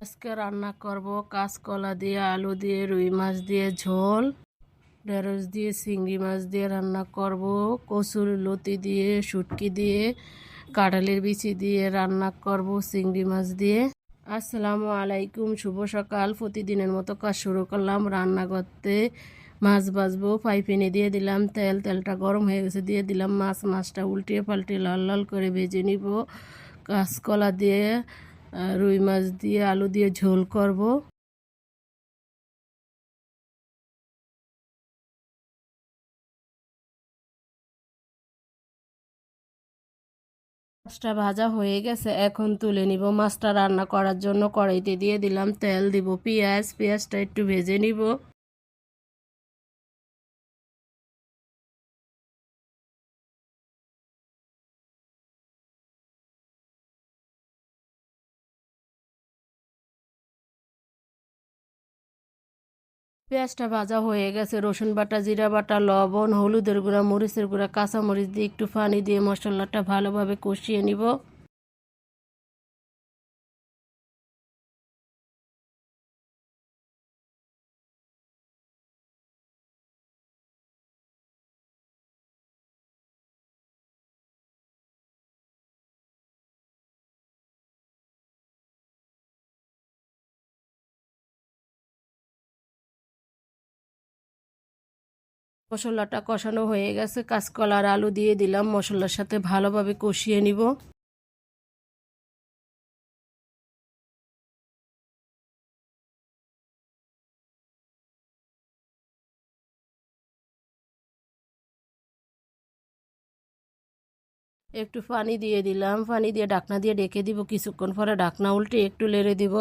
আজকে রান্না করব কাঁচকলা দিয়ে আলু দিয়ে রুই মাছ দিয়ে ঝোল, ঢেঁড়স দিয়ে চিংড়ি মাছ দিয়ে রান্না করব, কচুর লতি দিয়ে শুটকি দিয়ে কাঁঠালের বিচি দিয়ে রান্না করব চিংড়ি মাছ দিয়ে। আসসালামু আলাইকুম, শুভ সকাল। প্রতিদিনের মতো কাজ শুরু করলাম রান্না করতে। মাছ ভাজবো, ফ্রাই প্যানে দিয়ে দিলাম তেল, তেলটা গরম হয়ে গেছে, দিয়ে দিলাম মাছটা উল্টিয়ে পাল্টে লাল লাল করে ভেজে নিব। কাঁচকলা দিয়ে রুই মাছ দিয়ে আলু দিয়ে ঝোল করব। মাছটা ভাজা হয়ে গেছে, এখন তুলে নিব। মাছটা রান্না করার জন্য কড়াইতে দিয়ে দিলাম তেল, দিব পেঁয়াজটা একটু ভেজে নিব। পেঁয়াজটা ভাজা হয়ে গেছে, রসুন বাটা, জিরা বাটা, লবণ, হলুদের গুঁড়া, মরিচের গুঁড়া, কাঁচামরিচ দিয়ে একটু পানি দিয়ে মশলাটা ভালোভাবে কষিয়ে নিব। মশলাটা কষানো হয়ে গেছে, কাঁচকলা আর আলু দিয়ে দিলাম, মশলার সাথে ভালোভাবে কষিয়ে নিব। একটু পানি দিয়ে দিলাম, পানি দিয়ে ঢাকনা দিয়ে ঢেকে দিব। কিছুক্ষণ পরে ঢাকনা উল্টে একটু নেড়ে দিব।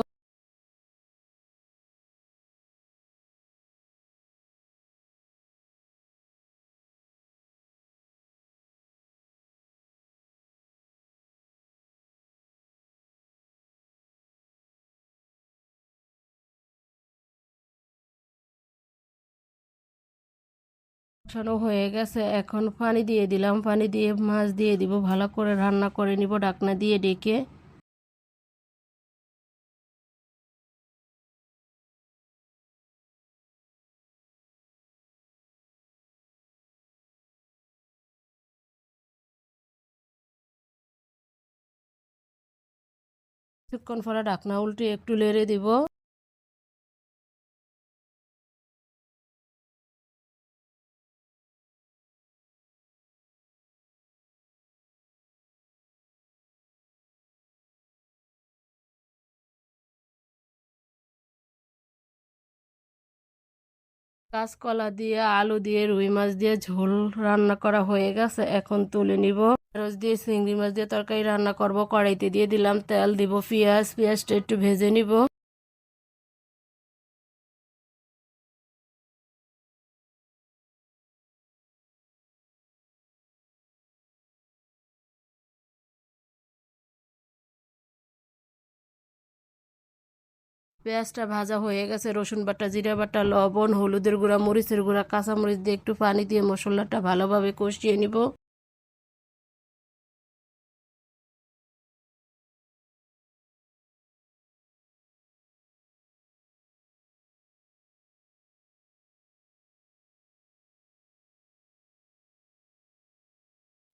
কষানো হয়ে গেছে, এখন পানি দিয়ে দিলাম, পানি দিয়ে মাছ দিয়ে দিব, ভালো করে রান্না করে নিব ঢাকনা দিয়ে ঢেকে। কিছুক্ষণ পরে ঢাকনা উল্টে একটু নেড়ে দিব। কাঁচকলা দিয়ে আলু দিয়ে রুই মাছ দিয়ে ঝোল রান্না করা হয়ে গেছে, এখন তুলে নিব। ঢেঁড়স দিয়ে চিংড়ি মাছ দিয়ে তরকারি রান্না করব। কড়াইতে দিয়ে দিলাম তেল, দিব পেঁয়াজটা একটু ভেজে নিব। পেঁয়াজটা ভাজা হয়ে গেছে, রসুন বাটা, জিরা বাটা, লবণ, হলুদের গুঁড়া, মরিচের গুঁড়া, কাঁচামরিচ দিয়ে একটু পানি দিয়ে মশলাটা ভালোভাবে কষিয়ে নিব।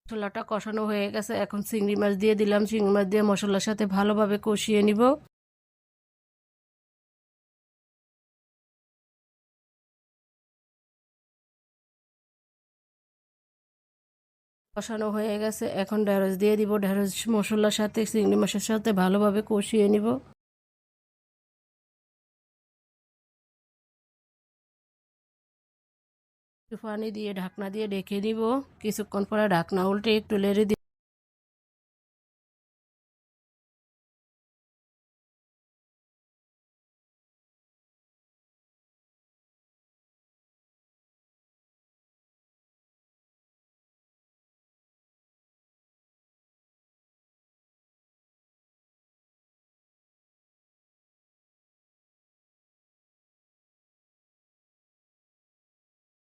মশলাটা কষানো হয়ে গেছে, এখন চিংড়ি মাছ দিয়ে দিলাম, চিংড়ি মাছ দিয়ে মশলার সাথে ভালোভাবে কষিয়ে নিব। কষানো হয়ে গেছে, এখন ঢেঁড়স দিয়ে দিব, ঢেঁড়স মশলার সাথে চিংড়ি মাছের সাথে ভালোভাবে কষিয়ে নিব। একটু পানি দিয়ে ঢাকনা দিয়ে ঢেকে দিব। কিছুক্ষণ পরে ঢাকনা উল্টে একটু নেড়ে দিব।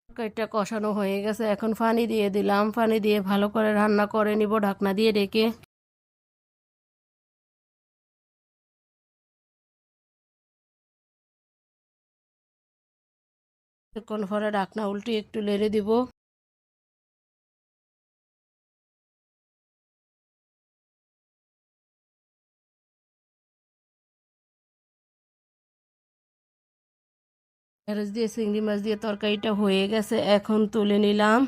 তরকারিটা কষানো হয়ে গেছে, এখন পানি দিয়ে দিলাম, পানি দিয়ে ভালো করে রান্না করে নিব ঢাকনা দিয়ে ঢেকে। কিছুক্ষণ পরে ঢাকনা উল্টে একটু নেড়ে দিব। ঢেঁড়স দিয়ে চিংড়ি মাছ দিয়ে তরকারিটা হয়ে গেছে, এখন তুলে নিলাম।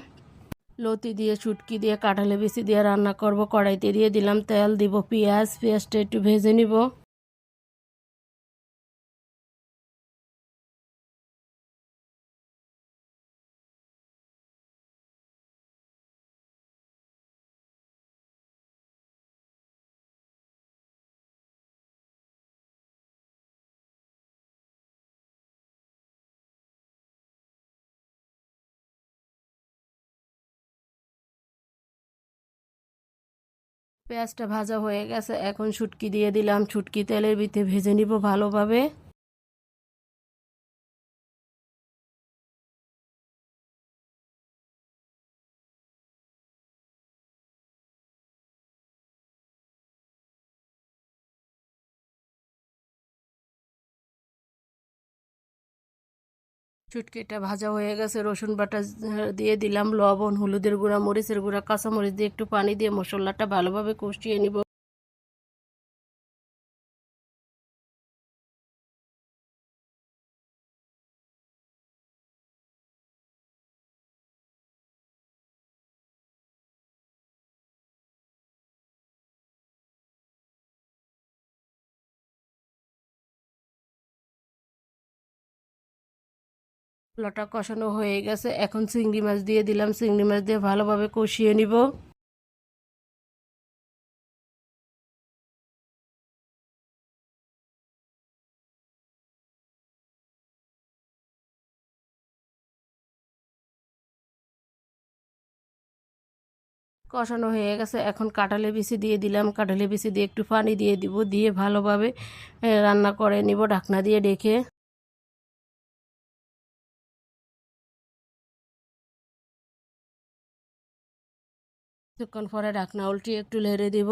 লতি দিয়ে শুটকি দিয়ে কাঁঠালে বিচি দিয়ে রান্না করব। কড়াইতে দিয়ে দিলাম তেল, দিব পেঁয়াজটা একটু ভেজে নিব। পেঁয়াজটা ভাজা হয়ে গেছে, এখন শুটকি দিয়ে দিলাম। শুটকি তেলের ভিতরে ভেজে নিব ভালোভাবে। শুটকিটা ভাজা হয়ে গেছে, রসুন বাটা দিয়ে দিলাম, লবণ, হলুদের গুঁড়া, মরিচের গুঁড়া, কাঁচামরিচ দিয়ে একটু পানি দিয়ে মশলাটা ভালোভাবে কষিয়ে নিব। মশলাটা কষানো হয়ে গেছে, এখন চিংড়ি মাছ দিয়ে দিলাম। চিংড়ি মাছ দিয়ে ভালোভাবে কষিয়ে নিব। কষানো হয়ে গেছে, এখন কাঁঠালে বিচি দিয়ে দিলাম। কাঁঠালে বিচি দিয়ে একটু পানি দিয়ে দিব, দিয়ে ভালোভাবে রান্না করে নিব ঢাকনা দিয়ে ঢেকে। কিছুক্ষণ পরে ঢাকনা উল্টিয়ে একটু নেড়ে দিব।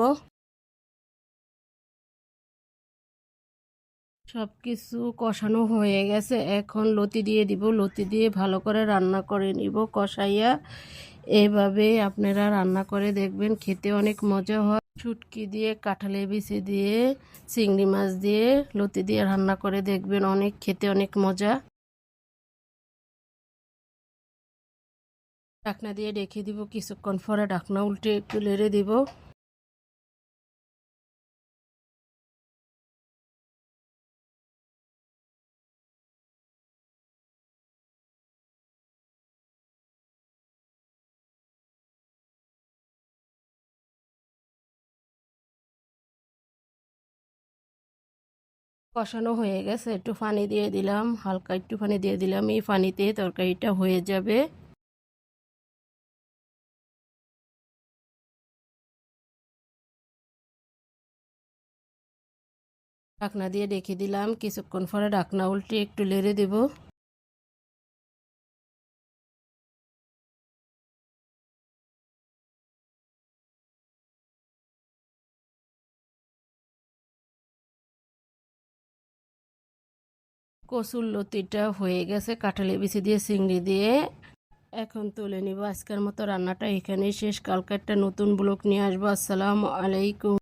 সব কিছু কষানো হয়ে গেছে, এখন লতি দিয়ে দিব। লতি দিয়ে ভালো করে রান্না করে নিব কষাইয়া। এভাবে আপনারা রান্না করে দেখবেন, খেতে অনেক মজা হয়। শুটকি দিয়ে, কাঁঠালে বিচি দিয়ে, চিংড়ি মাছ দিয়ে, লতি দিয়ে রান্না করে দেখবেন, অনেক খেতে অনেক মজা। ঢাকনা দিয়ে রেখে দিব, কিছুক্ষণ পরে ঢাকনা উল্টে একটু নেড়ে দিব। কষানো হয়ে গেছে, একটু পানি দিয়ে দিলাম, হালকা একটু পানি দিয়ে দিলাম। এই পানিতে তরকারিটা হয়ে যাবে। ঢাকনা দিয়ে রেখে দিলাম, কিছুক্ষণ পরে ঢাকনা উল্টে একটু নেড়ে দেব। কচুর লতিটা হয়ে গেছে কাঁঠালে বিচি দিয়ে, চিংড়ি দিয়ে। এখন তুলে নিব। আজকের মতো রান্নাটা এখানেই শেষ। কালকে একটা নতুন ব্লগ নিয়ে আসবো। আসসালামু আলাইকুম।